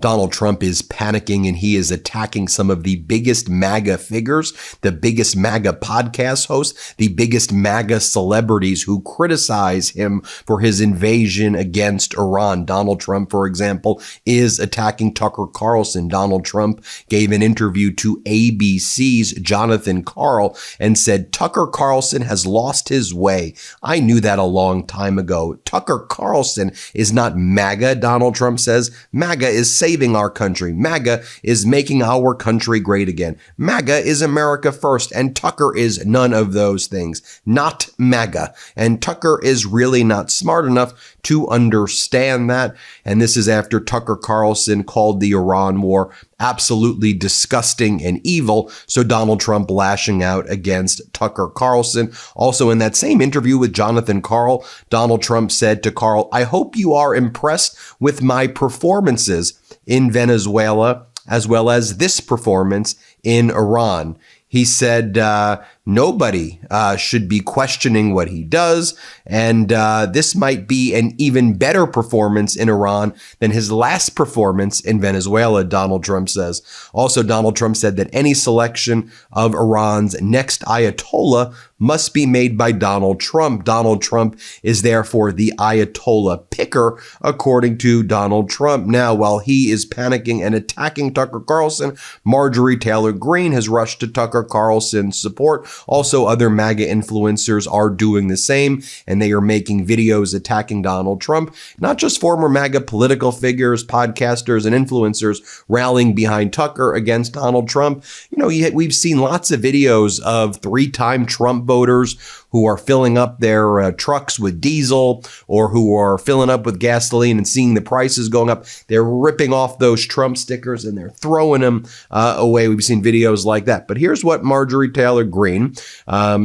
Donald Trump is panicking and he is attacking some of the biggest MAGA figures, the biggest MAGA podcast hosts, the biggest MAGA celebrities who criticize him for his invasion against Iran. Donald Trump, for example, is attacking Tucker Carlson. Donald Trump gave an interview to ABC's Jonathan Karl and said, "Tucker Carlson has lost his way. I knew that a long time ago. Tucker Carlson is not MAGA," Donald Trump says. MAGA is saving our country. MAGA is making our country great again. MAGA is America first, and Tucker is none of those things. Not MAGA. And Tucker is really not smart enough to understand that. And this is after Tucker Carlson called the Iran war absolutely disgusting and evil. So Donald Trump lashing out against Tucker Carlson. Also in that same interview with Jonathan Karl, Donald Trump said to Karl, "I hope you are impressed with my performances in Venezuela, as well as this performance in Iran." He said nobody should be questioning what he does, and this might be an even better performance in Iran than his last performance in Venezuela, Donald Trump says. Also, Donald Trump said that any selection of Iran's next Ayatollah must be made by Donald Trump. Donald Trump is therefore the Ayatollah picker, according to Donald Trump. Now, while he is panicking and attacking Tucker Carlson, Marjorie Taylor Greene has rushed to Tucker Carlson's support. Also, other MAGA influencers are doing the same, and they are making videos attacking Donald Trump. Not just former MAGA political figures, podcasters, and influencers rallying behind Tucker against Donald Trump. You know, we've seen lots of videos of three-time Trump voters who are filling up their trucks with diesel, or who are filling up with gasoline and seeing the prices going up. They're ripping off those Trump stickers and they're throwing them away. We've seen videos like that. But here's what Marjorie Taylor Greene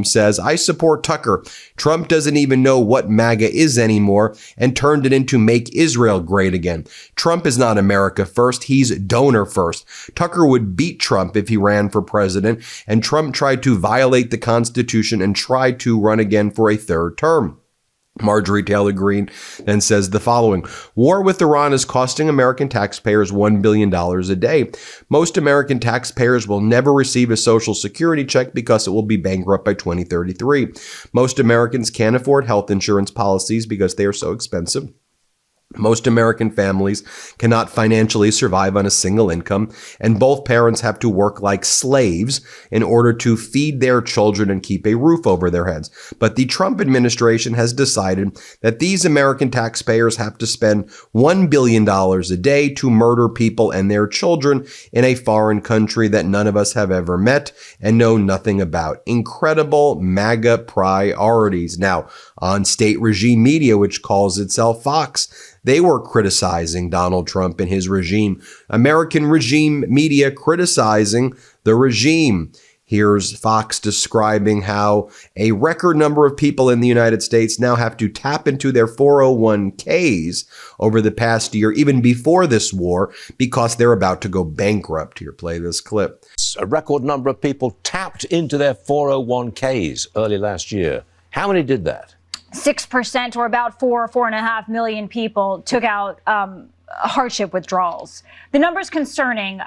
says. "I support Tucker. Trump doesn't even know what MAGA is anymore and turned it into Make Israel Great Again. Trump is not America first. He's donor first. Tucker would beat Trump if he ran for president, and Trump tried to violate the Constitution and tried to run again for a third term." Marjorie Taylor Greene then says the following: "War with Iran is costing American taxpayers $1 billion a day. Most American taxpayers will never receive a Social Security check because it will be bankrupt by 2033. Most Americans can't afford health insurance policies because they are so expensive. Most American families cannot financially survive on a single income, and both parents have to work like slaves in order to feed their children and keep a roof over their heads. But the Trump administration has decided that these American taxpayers have to spend $1 billion a day to murder people and their children in a foreign country that none of us have ever met and know nothing about. Incredible MAGA priorities." Now, on state regime media, which calls itself Fox, they were criticizing Donald Trump and his regime. American regime media criticizing the regime. Here's Fox describing how a record number of people in the United States now have to tap into their 401ks over the past year, even before this war, because they're about to go bankrupt. Here, play this clip. A record number of people tapped into their 401ks early last year. How many did that? 6%, or about 4.5 million people took out hardship withdrawals. The number's concerning,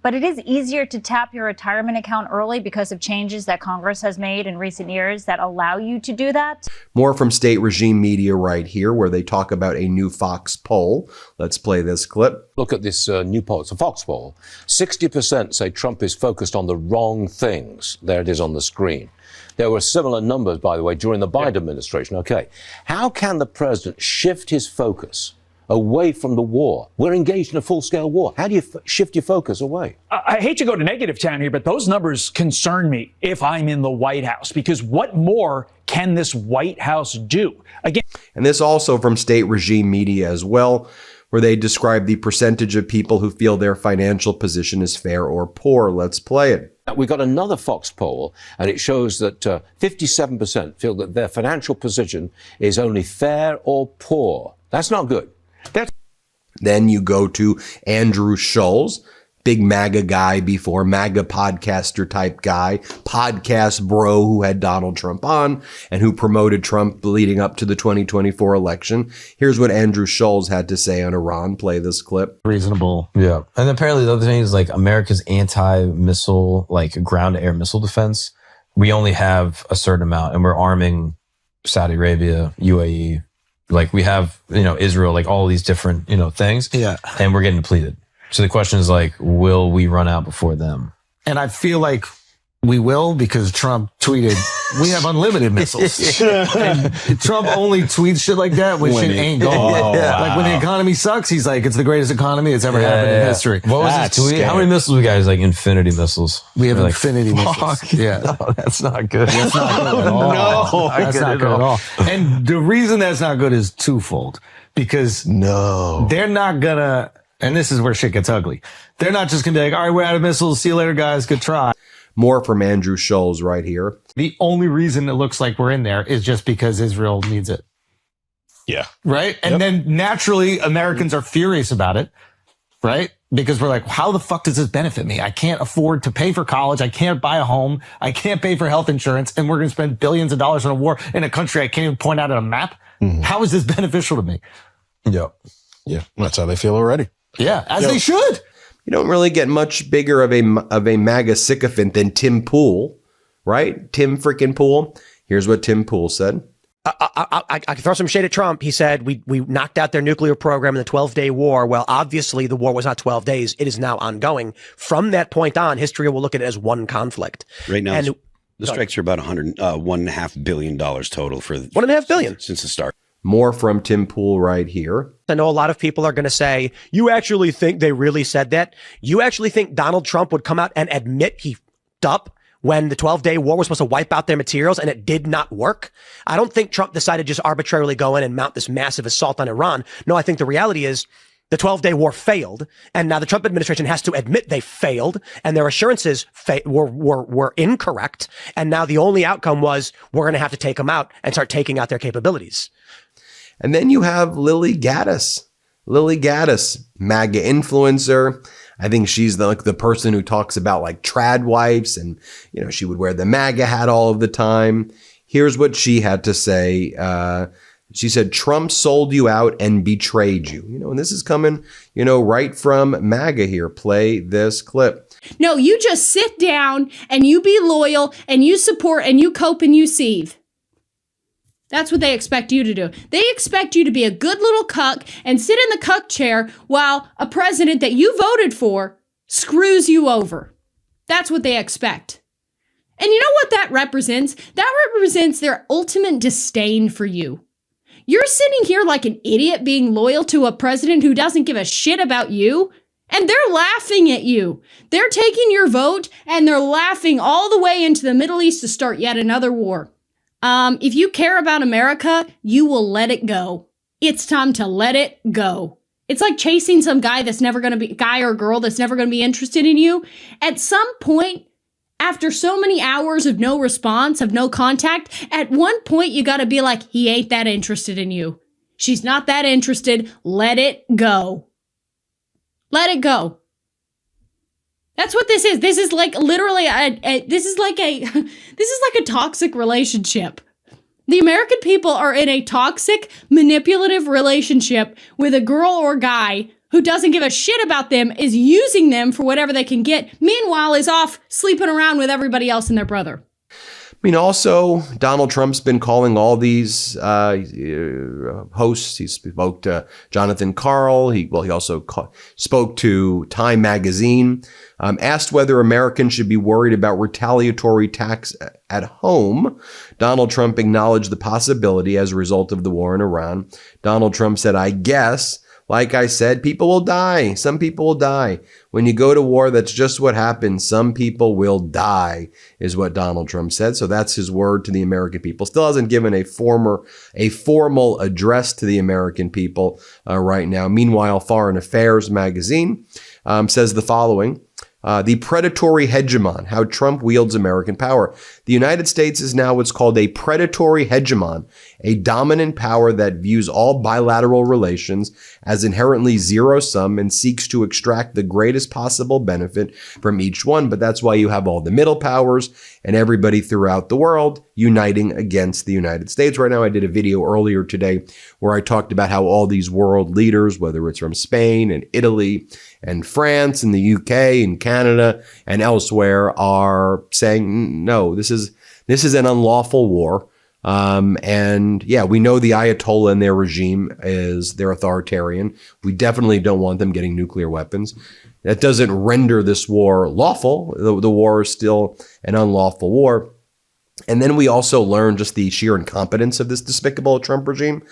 but it is easier to tap your retirement account early because of changes that Congress has made in recent years that allow you to do that. More from state regime media right here, where they talk about a new Fox poll. Let's play this clip. Look at this new poll. It's a Fox poll. 60% say Trump is focused on the wrong things. There it is on the screen. There were similar numbers, by the way, during the Biden administration. Okay. How can the president shift his focus away from the war? We're engaged in a full-scale war. How do you shift your focus away? I hate to go to negative town here, but those numbers concern me if I'm in the White House, because what more can this White House do? Again, and this also from state regime media as well, where they describe the percentage of people who feel their financial position is fair or poor. Let's play it. We got another Fox poll, and it shows that 57% feel that their financial position is only fair or poor. That's not good. Then you go to Andrew Schulz, big MAGA guy before, MAGA podcaster type guy, podcast bro who had Donald Trump on and who promoted Trump leading up to the 2024 election. Here's what Andrew Schulz had to say on Iran. Play this clip. Reasonable. Yeah. And apparently the other thing is like America's anti-missile, like ground-to-air missile defense. We only have a certain amount and we're arming Saudi Arabia, UAE. Like we have, Israel, like all these different, things. Yeah. And we're getting depleted. So the question is like, will we run out before them? And I feel like we will, because Trump tweeted, we have unlimited missiles. And Trump only tweets shit like that when shit ain't going. Like when the economy sucks, he's like, it's the greatest economy that's ever happened in history. What was his tweet? How many missiles we got? He's like infinity missiles. We have We're infinity missiles. Yeah. No, that's not good. That's not good at all. That's not good at all. And the reason that's not good is twofold. Because they're not gonna, and this is where shit gets ugly. They're not just gonna be like, all right, we're out of missiles. See you later, guys. Good try. More from Andrew Schulz right here. The only reason it looks like we're in there is just because Israel needs it. Yeah. Right? And then naturally Americans are furious about it. Right? Because we're like, how the fuck does this benefit me? I can't afford to pay for college. I can't buy a home. I can't pay for health insurance. And we're going to spend billions of dollars on a war in a country I can't even point out on a map. How is this beneficial to me? Yep. Yeah. That's how they feel already. Yeah. As they should. You don't really get much bigger of a MAGA sycophant than Tim Pool, right? Tim freaking Pool. Here's what Tim Pool said. I can throw some shade at Trump. He said we knocked out their nuclear program in the 12-day war. Well, obviously the war was not 12 days. It is now ongoing. From that point on, history will look at it as one conflict. Right now, the strikes are about $1.5 billion total for $1.5 billion since the start. More from Tim Pool right here. I know a lot of people are going to say, you actually think they really said that? You actually think Donald Trump would come out and admit he f***ed up when the 12-day war was supposed to wipe out their materials and it did not work? I don't think Trump decided to just arbitrarily go in and mount this massive assault on Iran. No, I think the reality is the 12-day war failed, and now the Trump administration has to admit they failed, and their assurances were incorrect, and now the only outcome was we're going to have to take them out and start taking out their capabilities. And then you have Lily Gaddis. Lily Gaddis, MAGA influencer. I think she's the person who talks about like trad wives and, she would wear the MAGA hat all of the time. Here's what she had to say. She said, Trump sold you out and betrayed you. And this is coming, right from MAGA here. Play this clip. No, you just sit down and you be loyal and you support and you cope and you seethe. That's what they expect you to do. They expect you to be a good little cuck and sit in the cuck chair while a president that you voted for screws you over. That's what they expect. And you know what that represents? That represents their ultimate disdain for you. You're sitting here like an idiot being loyal to a president who doesn't give a shit about you, and they're laughing at you. They're taking your vote and they're laughing all the way into the Middle East to start yet another war. If you care about America, you will let it go. It's time to let it go. It's like chasing some guy or girl that's never going to be interested in you. At some point, after so many hours of no response, of no contact, at one point you got to be like, he ain't that interested in you. She's not that interested. Let it go. Let it go. That's what this is. This is like literally this is like a toxic relationship. The American people are in a toxic, manipulative relationship with a girl or guy who doesn't give a shit about them, is using them for whatever they can get. Meanwhile, is off sleeping around with everybody else and their brother. Also, Donald Trump's been calling all these hosts. He spoke to Jonathan Karl. He also spoke to Time Magazine, asked whether Americans should be worried about retaliatory attacks at home. Donald Trump acknowledged the possibility as a result of the war in Iran. Donald Trump said, I guess, like I said, people will die. Some people will die. When you go to war, that's just what happens. Some people will die, is what Donald Trump said. So that's his word to the American people. Still hasn't given a formal address to the American people right now. Meanwhile, Foreign Affairs magazine says the following. The predatory hegemon, how Trump wields American power. The United States is now what's called a predatory hegemon, a dominant power that views all bilateral relations as inherently zero-sum and seeks to extract the greatest possible benefit from each one. But that's why you have all the middle powers and everybody throughout the world uniting against the United States right now. I did a video earlier today where I talked about how all these world leaders, whether it's from Spain and Italy and France and the UK and Canada and elsewhere, are saying, no, this is an unlawful war. And yeah, we know the Ayatollah and their regime they're authoritarian. We definitely don't want them getting nuclear weapons. That doesn't render this war lawful. The war is still an unlawful war. And then we also learned just the sheer incompetence of this despicable Trump regime.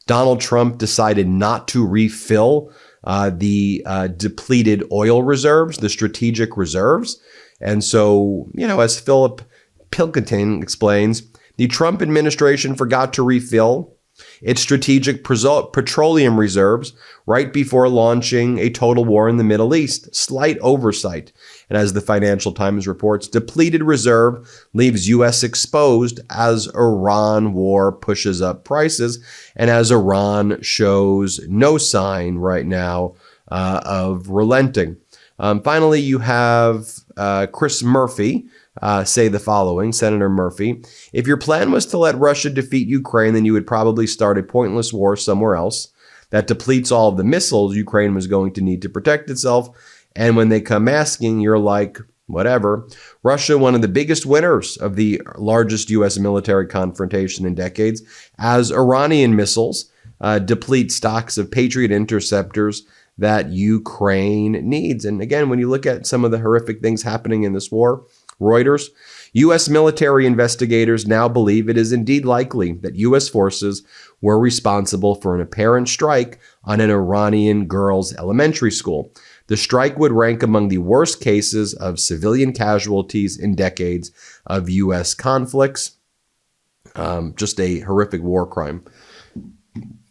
Donald Trump decided not to refill the depleted oil reserves, the strategic reserves. And so, as Philip Pilkington explains, the Trump administration forgot to refill its strategic petroleum reserves right before launching a total war in the Middle East. Slight oversight. And as the Financial Times reports, depleted reserve leaves U.S. exposed as Iran war pushes up prices and as Iran shows no sign right now of relenting. Finally, you have Chris Murphy say the following, Senator Murphy: if your plan was to let Russia defeat Ukraine, then you would probably start a pointless war somewhere else that depletes all of the missiles Ukraine was going to need to protect itself. And when they come asking, you're like, whatever. Russia, one of the biggest winners of the largest U.S. military confrontation in decades, as Iranian missiles deplete stocks of Patriot interceptors that Ukraine needs. And again, when you look at some of the horrific things happening in this war, Reuters, U.S. military investigators now believe it is indeed likely that U.S. forces were responsible for an apparent strike on an Iranian girls' elementary school. The strike would rank among the worst cases of civilian casualties in decades of U.S. conflicts. Just a horrific war crime.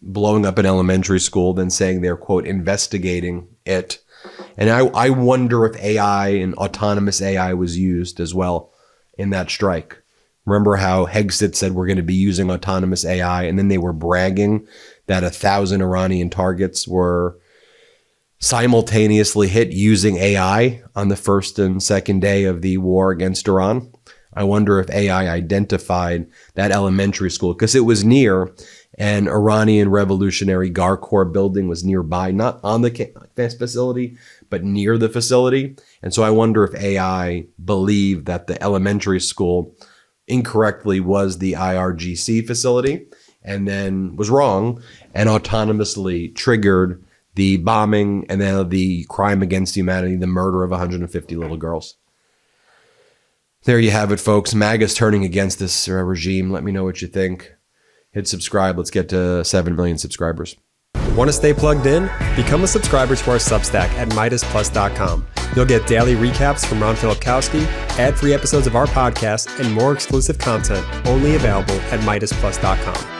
Blowing up an elementary school, then saying they're, quote, investigating it. And I wonder if AI and autonomous AI was used as well in that strike. Remember how Hegseth said we're going to be using autonomous AI, and then they were bragging that 1,000 Iranian targets were simultaneously hit using AI on the first and second day of the war against Iran. I wonder if AI identified that elementary school because it was near an Iranian Revolutionary Guard Corps building, was nearby, not on the facility, but near the facility. And so I wonder if AI believed that the elementary school incorrectly was the IRGC facility and then was wrong and autonomously triggered the bombing and then the crime against humanity, the murder of 150 little girls. There you have it, folks. MAGA's turning against this regime. Let me know what you think. Hit subscribe. Let's get to 7 million subscribers. Want to stay plugged in? Become a subscriber to our Substack at MeidasPlus.com. You'll get daily recaps from Ron Filipkowski, ad-free episodes of our podcast, and more exclusive content only available at MeidasPlus.com.